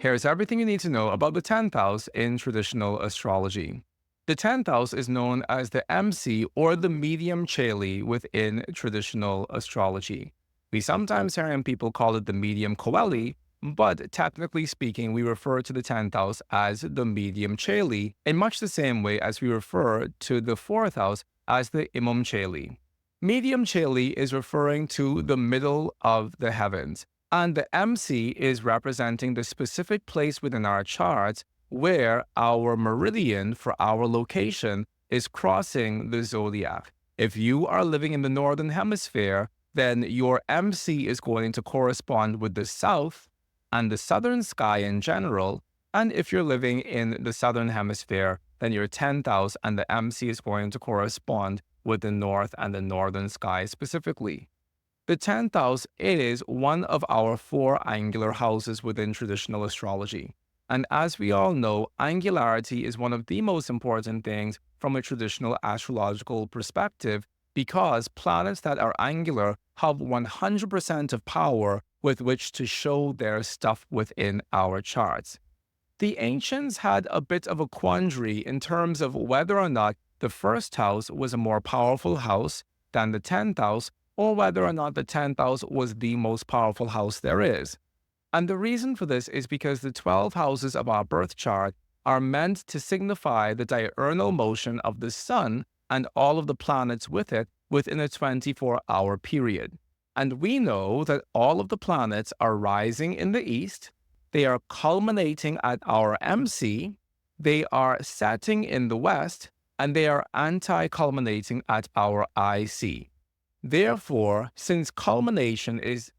Here's everything you need to know about the 10th house in traditional astrology. The 10th house is known as the MC or the Medium Coeli within traditional astrology. We sometimes hear people call it the Medium Coeli, but technically speaking, we refer to the 10th house as the Medium Coeli in much the same way as we refer to the 4th house as the Imum Coeli. Medium Coeli is referring to the middle of the heavens, and the MC is representing the specific place within our charts where our meridian for our location is crossing the zodiac. If you are living in the northern hemisphere, then your MC is going to correspond with the south and the southern sky in general. And if you're living in the southern hemisphere, then your 10th house and the MC is going to correspond with the north and the northern sky specifically. The 10th house is one of our 4 angular houses within traditional astrology. And as we all know, angularity is one of the most important things from a traditional astrological perspective because planets that are angular have 100% of power with which to show their stuff within our charts. The ancients had a bit of a quandary in terms of whether or not the first house was a more powerful house than the 10th house, or whether or not the 10th house was the most powerful house there is. And the reason for this is because the 12 houses of our birth chart are meant to signify the diurnal motion of the sun and all of the planets with it within a 24-hour period. And we know that all of the planets are rising in the east, they are culminating at our MC, they are setting in the west, and they are anti-culminating at our IC. Therefore, since culmination is,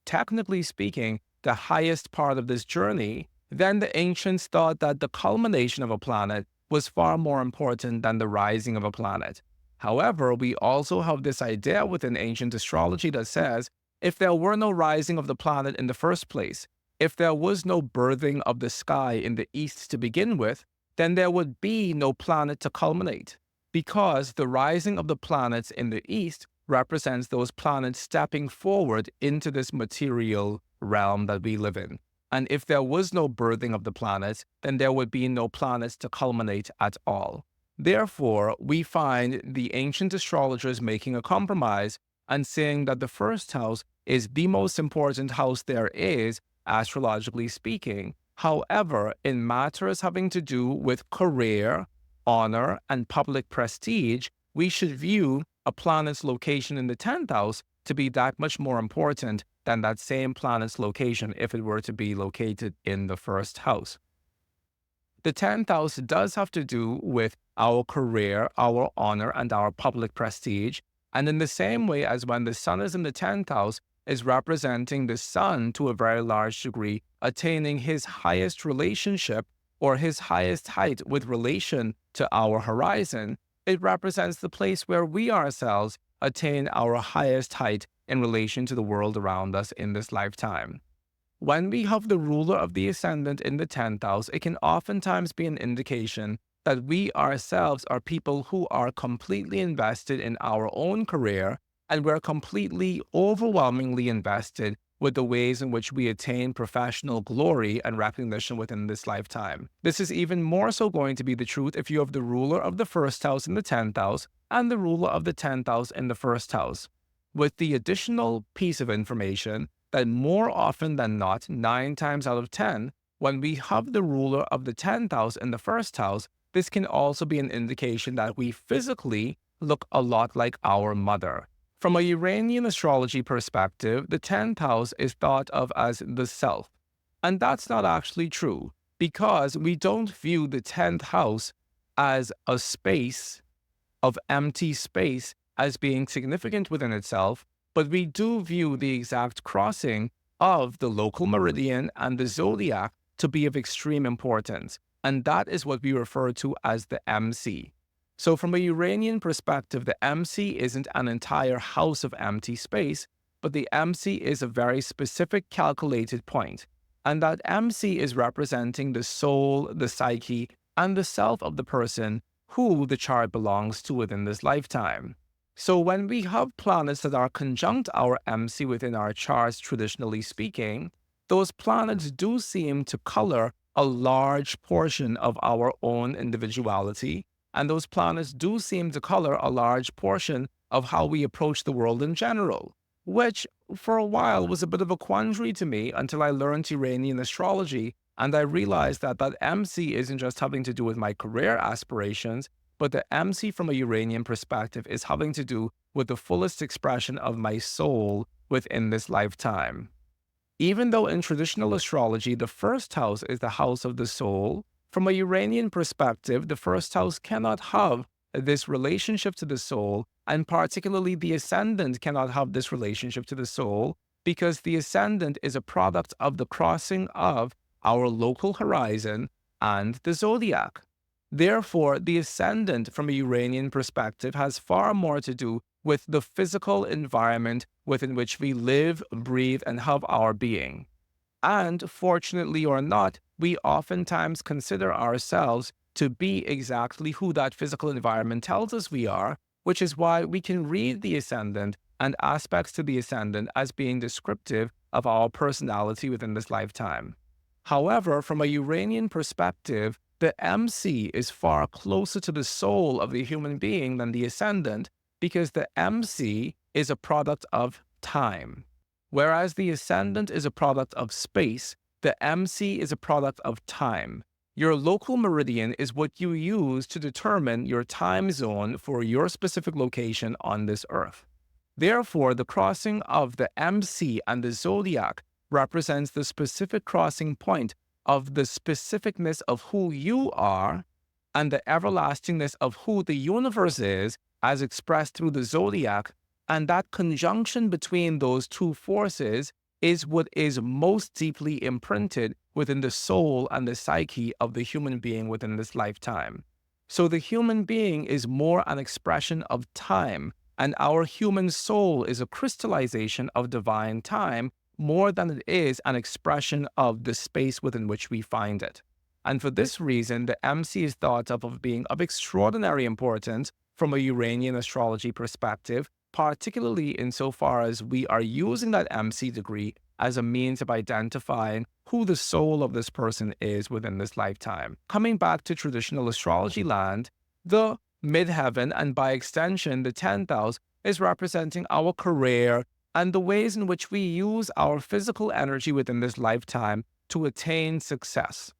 technically speaking, the highest part of this journey, then the ancients thought that the culmination of a planet was far more important than the rising of a planet. However, we also have this idea within ancient astrology that says, if there were no rising of the planet in the first place, if there was no birthing of the sky in the east to begin with, then there would be no planet to culminate, because the rising of the planets in the east represents those planets stepping forward into this material realm that we live in. And if there was no birthing of the planets, then there would be no planets to culminate at all. Therefore, we find the ancient astrologers making a compromise and saying that the first house is the most important house there is, astrologically speaking. However, in matters having to do with career, honor, and public prestige, we should view a planet's location in the 10th house to be that much more important than that same planet's location if it were to be located in the first house. The 10th house does have to do with our career, our honor, and our public prestige. And in the same way as when the sun is in the 10th house, is representing the sun to a very large degree, attaining his highest relationship or his highest height with relation to our horizon. It represents the place where we ourselves attain our highest height in relation to the world around us in this lifetime. When we have the ruler of the ascendant in the 10th house, it can oftentimes be an indication that we ourselves are people who are completely invested in our own career, and we're completely, overwhelmingly invested with the ways in which we attain professional glory and recognition within this lifetime. This is even more so going to be the truth if you have the ruler of the first house in the 10th house and the ruler of the 10th house in the first house, with the additional piece of information that more often than not, 9 times out of 10, when we have the ruler of the 10th house in the first house, this can also be an indication that we physically look a lot like our mother. From a Uranian astrology perspective, the 10th house is thought of as the self. And that's not actually true, because we don't view the 10th house as a space of empty space as being significant within itself, but we do view the exact crossing of the local meridian and the zodiac to be of extreme importance. And that is what we refer to as the MC. So from a Uranian perspective, the MC isn't an entire house of empty space, but the MC is a very specific calculated point. And that MC is representing the soul, the psyche, and the self of the person who the chart belongs to within this lifetime. So when we have planets that are conjunct our MC within our charts, traditionally speaking, those planets do seem to color a large portion of our own individuality, and those planets do seem to color a large portion of how we approach the world in general, which for a while was a bit of a quandary to me until I learned Uranian astrology and I realized that that MC isn't just having to do with my career aspirations, but the MC from a Uranian perspective is having to do with the fullest expression of my soul within this lifetime. Even though in traditional astrology, the first house is the house of the soul, from a Uranian perspective, the first house cannot have this relationship to the soul, and particularly the ascendant cannot have this relationship to the soul, because the ascendant is a product of the crossing of our local horizon and the zodiac. Therefore, the ascendant from a Uranian perspective has far more to do with the physical environment within which we live, breathe, and have our being. And fortunately or not, we oftentimes consider ourselves to be exactly who that physical environment tells us we are, which is why we can read the ascendant and aspects to the ascendant as being descriptive of our personality within this lifetime. However, from a Uranian perspective, the MC is far closer to the soul of the human being than the ascendant, because the MC is a product of time. Whereas the ascendant is a product of space, the MC is a product of time. Your local meridian is what you use to determine your time zone for your specific location on this earth. Therefore, the crossing of the MC and the zodiac represents the specific crossing point of the specificness of who you are and the everlastingness of who the universe is as expressed through the zodiac, and that conjunction between those two forces is what is most deeply imprinted within the soul and the psyche of the human being within this lifetime. So the human being is more an expression of time, and our human soul is a crystallization of divine time more than it is an expression of the space within which we find it. And for this reason, the MC is thought of being of extraordinary importance from a Uranian astrology perspective, particularly insofar as we are using that MC degree as a means of identifying who the soul of this person is within this lifetime. Coming back to traditional astrology land, the midheaven, and by extension the 10th house, is representing our career and the ways in which we use our physical energy within this lifetime to attain success.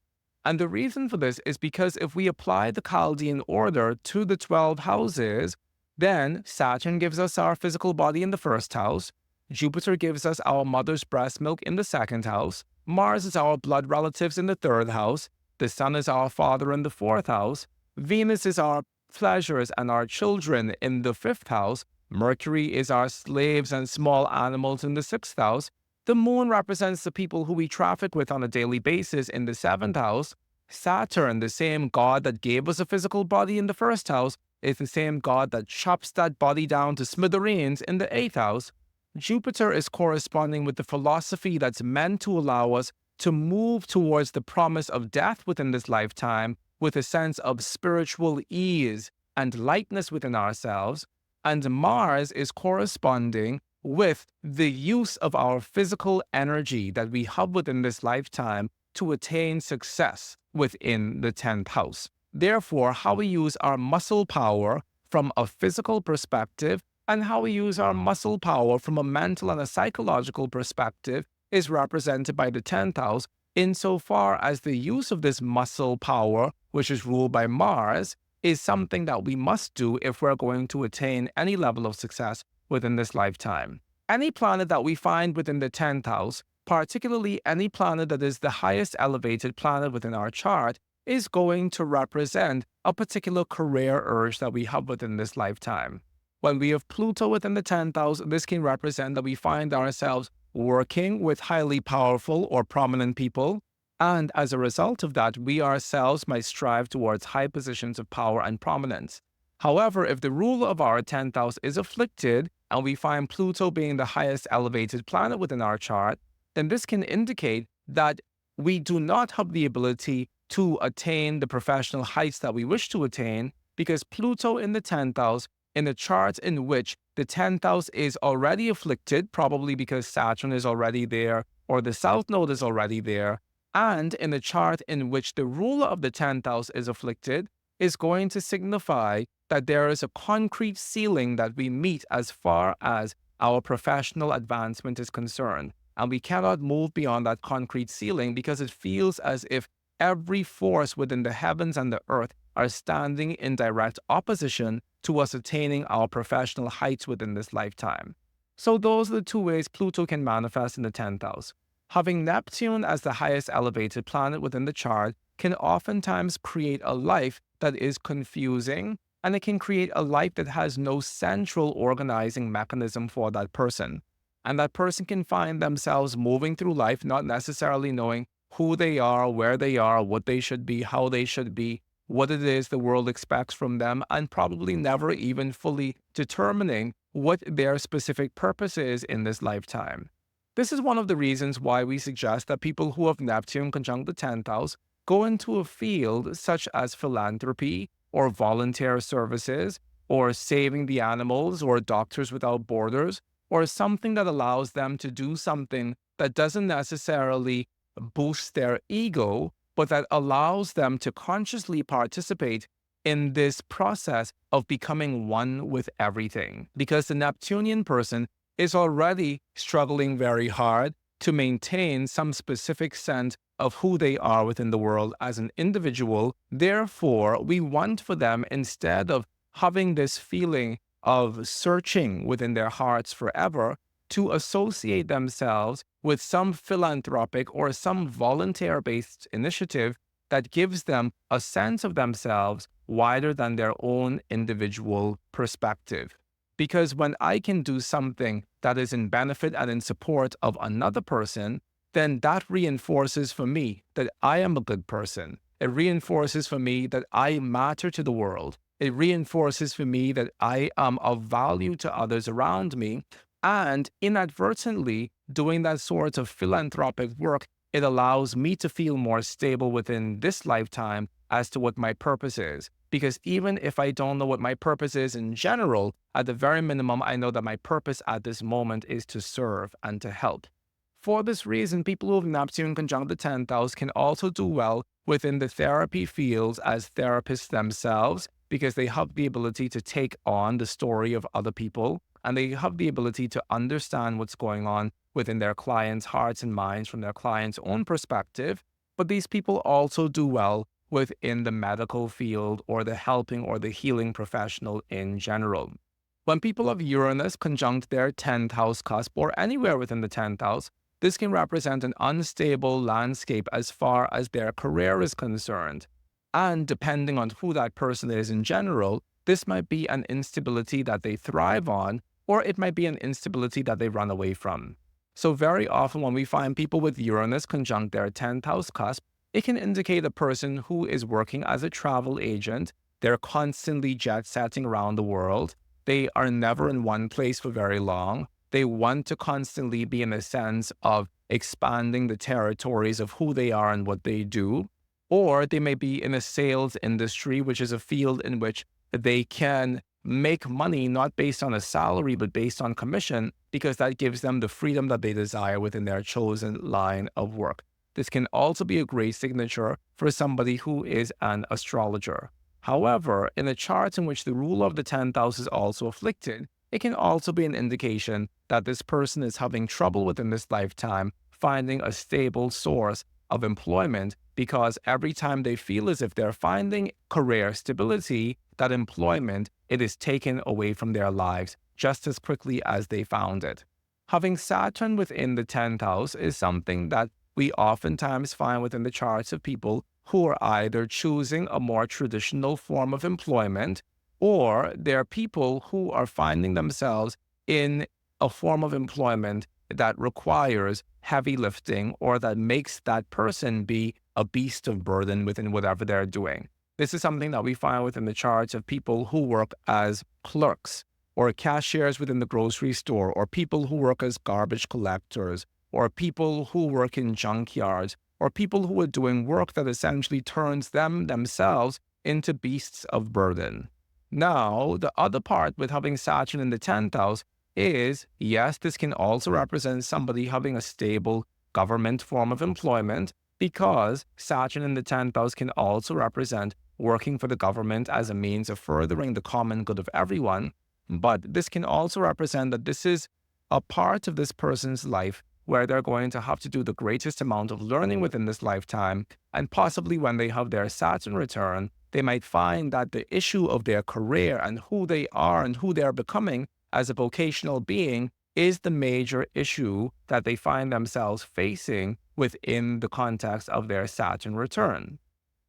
And the reason for this is because if we apply the Chaldean order to the 12 houses, then Saturn gives us our physical body in the first house, Jupiter gives us our mother's breast milk in the second house, Mars is our blood relatives in the third house, the Sun is our father in the fourth house, Venus is our pleasures and our children in the fifth house, Mercury is our slaves and small animals in the sixth house, the moon represents the people who we traffic with on a daily basis in the seventh house, Saturn, the same god that gave us a physical body in the first house, is the same god that chops that body down to smithereens in the eighth house. Jupiter is corresponding with the philosophy that's meant to allow us to move towards the promise of death within this lifetime with a sense of spiritual ease and lightness within ourselves. And Mars is corresponding with the use of our physical energy that we have within this lifetime to attain success within the 10th house. Therefore, how we use our muscle power from a physical perspective and how we use our muscle power from a mental and a psychological perspective is represented by the 10th house, insofar as the use of this muscle power, which is ruled by Mars, is something that we must do if we're going to attain any level of success within this lifetime. Any planet that we find within the 10th house, particularly any planet that is the highest elevated planet within our chart, is going to represent a particular career urge that we have within this lifetime. When we have Pluto within the 10th house, this can represent that we find ourselves working with highly powerful or prominent people, and as a result of that, we ourselves might strive towards high positions of power and prominence. However, if the ruler of our 10th house is afflicted, and we find Pluto being the highest elevated planet within our chart, then this can indicate that we do not have the ability to attain the professional heights that we wish to attain, because Pluto in the 10th house, in a chart in which the 10th house is already afflicted, probably because Saturn is already there or the South Node is already there, and in a chart in which the ruler of the 10th house is afflicted, is going to signify that there is a concrete ceiling that we meet as far as our professional advancement is concerned. And we cannot move beyond that concrete ceiling because it feels as if every force within the heavens and the earth are standing in direct opposition to us attaining our professional heights within this lifetime. So those are the two ways Pluto can manifest in the 10th house. Having Neptune as the highest elevated planet within the chart can oftentimes create a life that is confusing, and it can create a life that has no central organizing mechanism for that person. And that person can find themselves moving through life not necessarily knowing who they are, where they are, what they should be, how they should be, what it is the world expects from them, and probably never even fully determining what their specific purpose is in this lifetime. This is one of the reasons why we suggest that people who have Neptune conjunct the 10th house go into a field such as philanthropy or volunteer services or saving the animals or Doctors Without Borders, or something that allows them to do something that doesn't necessarily boost their ego, but that allows them to consciously participate in this process of becoming one with everything. Because the Neptunian person is already struggling very hard to maintain some specific sense of who they are within the world as an individual. Therefore, we want for them, instead of having this feeling of searching within their hearts forever, to associate themselves with some philanthropic or some volunteer-based initiative that gives them a sense of themselves wider than their own individual perspective. Because when I can do something that is in benefit and in support of another person, then that reinforces for me that I am a good person. It reinforces for me that I matter to the world. It reinforces for me that I am of value to others around me. And inadvertently, doing that sort of philanthropic work, it allows me to feel more stable within this lifetime as to what my purpose is. Because even if I don't know what my purpose is in general, at the very minimum, I know that my purpose at this moment is to serve and to help. For this reason, people who have Neptune conjunct the 10th house can also do well within the therapy fields as therapists themselves, because they have the ability to take on the story of other people, and they have the ability to understand what's going on within their clients' hearts and minds from their clients' own perspective. But these people also do well within the medical field or the helping or the healing professional in general. When people have Uranus conjunct their 10th house cusp or anywhere within the 10th house, this can represent an unstable landscape as far as their career is concerned. And depending on who that person is in general, this might be an instability that they thrive on, or it might be an instability that they run away from. So very often when we find people with Uranus conjunct their 10th house cusp, it can indicate a person who is working as a travel agent. They're constantly jet-setting around the world. They are never in one place for very long. They want to constantly be in a sense of expanding the territories of who they are and what they do. Or they may be in a sales industry, which is a field in which they can make money not based on a salary, but based on commission, because that gives them the freedom that they desire within their chosen line of work. This can also be a great signature for somebody who is an astrologer. However, in a chart in which the ruler of the 10th house is also afflicted, it can also be an indication that this person is having trouble within this lifetime finding a stable source of employment, because every time they feel as if they're finding career stability, that employment, it is taken away from their lives just as quickly as they found it. Having Saturn within the 10th house is something that we oftentimes find within the charts of people who are either choosing a more traditional form of employment, or they're people who are finding themselves in a form of employment that requires heavy lifting, or that makes that person be a beast of burden within whatever they're doing. This is something that we find within the charts of people who work as clerks or cashiers within the grocery store, or people who work as garbage collectors, or people who work in junkyards, or people who are doing work that essentially turns them themselves into beasts of burden. Now, the other part with having Saturn in the 10th house is, yes, this can also represent somebody having a stable government form of employment, because Saturn in the 10th house can also represent working for the government as a means of furthering the common good of everyone. But this can also represent that this is a part of this person's life where they're going to have to do the greatest amount of learning within this lifetime. And possibly when they have their Saturn return, they might find that the issue of their career and who they are and who they are becoming as a vocational being is the major issue that they find themselves facing within the context of their Saturn return.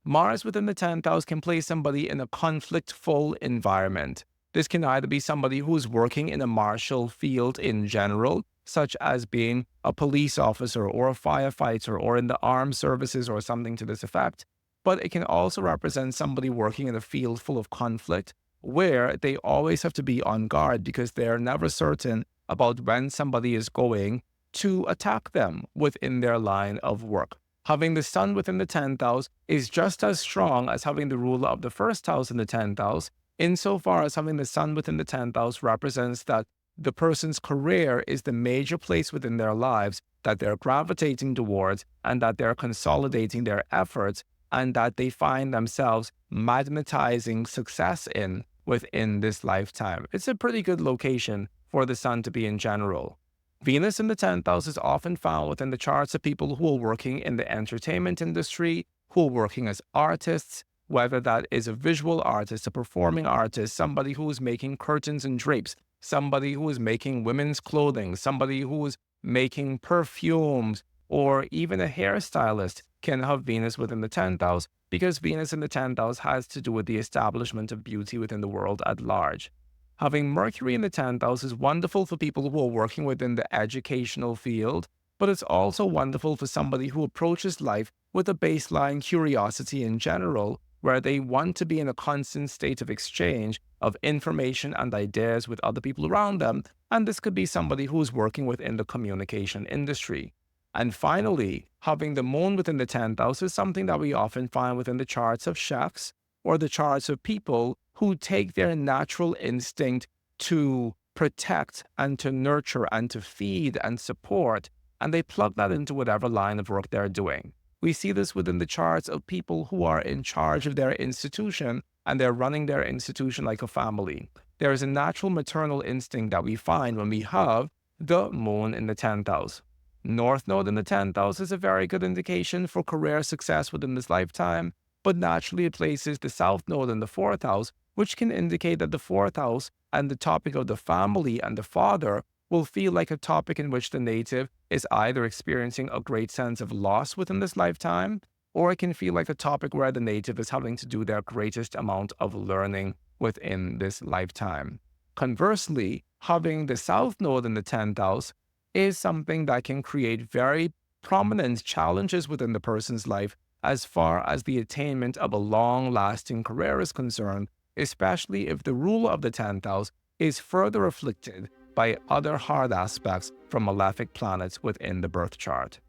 Mars within the 10th house can place somebody in a conflict-full environment. This can either be somebody who's working in a martial field in general, such as being a police officer or a firefighter or in the armed services or something to this effect. But it can also represent somebody working in a field full of conflict where they always have to be on guard because they're never certain about when somebody is going to attack them within their line of work. Having the sun within the 10th house is just as strong as having the ruler of the first house in the 10th house, insofar as having the sun within the 10th house represents that the person's career is the major place within their lives that they're gravitating towards and that they're consolidating their efforts and that they find themselves magnetizing success in within this lifetime. It's a pretty good location for the sun to be in general. Venus in the 10th house is often found within the charts of people who are working in the entertainment industry, who are working as artists, whether that is a visual artist, a performing artist, somebody who is making curtains and drapes, somebody who is making women's clothing, somebody who is making perfumes, or even a hairstylist can have Venus within the 10th house because Venus in the 10th house has to do with the establishment of beauty within the world at large. Having Mercury in the 10th house is wonderful for people who are working within the educational field, but it's also wonderful for somebody who approaches life with a baseline curiosity in general, where they want to be in a constant state of exchange of information and ideas with other people around them, and this could be somebody who is working within the communication industry. And finally, having the moon within the 10th house is something that we often find within the charts of chefs or the charts of people who take their natural instinct to protect and to nurture and to feed and support, and they plug that into whatever line of work they're doing. We see this within the charts of people who are in charge of their institution and they're running their institution like a family. There is a natural maternal instinct that we find when we have the moon in the 10th house. North Node in the 10th house is a very good indication for career success within this lifetime, but naturally it places the South Node in the 4th house, which can indicate that the 4th house and the topic of the family and the father will feel like a topic in which the native is either experiencing a great sense of loss within this lifetime, or it can feel like a topic where the native is having to do their greatest amount of learning within this lifetime. Conversely, having the South Node in the 10th house is something that can create very prominent challenges within the person's life as far as the attainment of a long-lasting career is concerned, especially if the ruler of the 10th house is further afflicted by other hard aspects from malefic planets within the birth chart.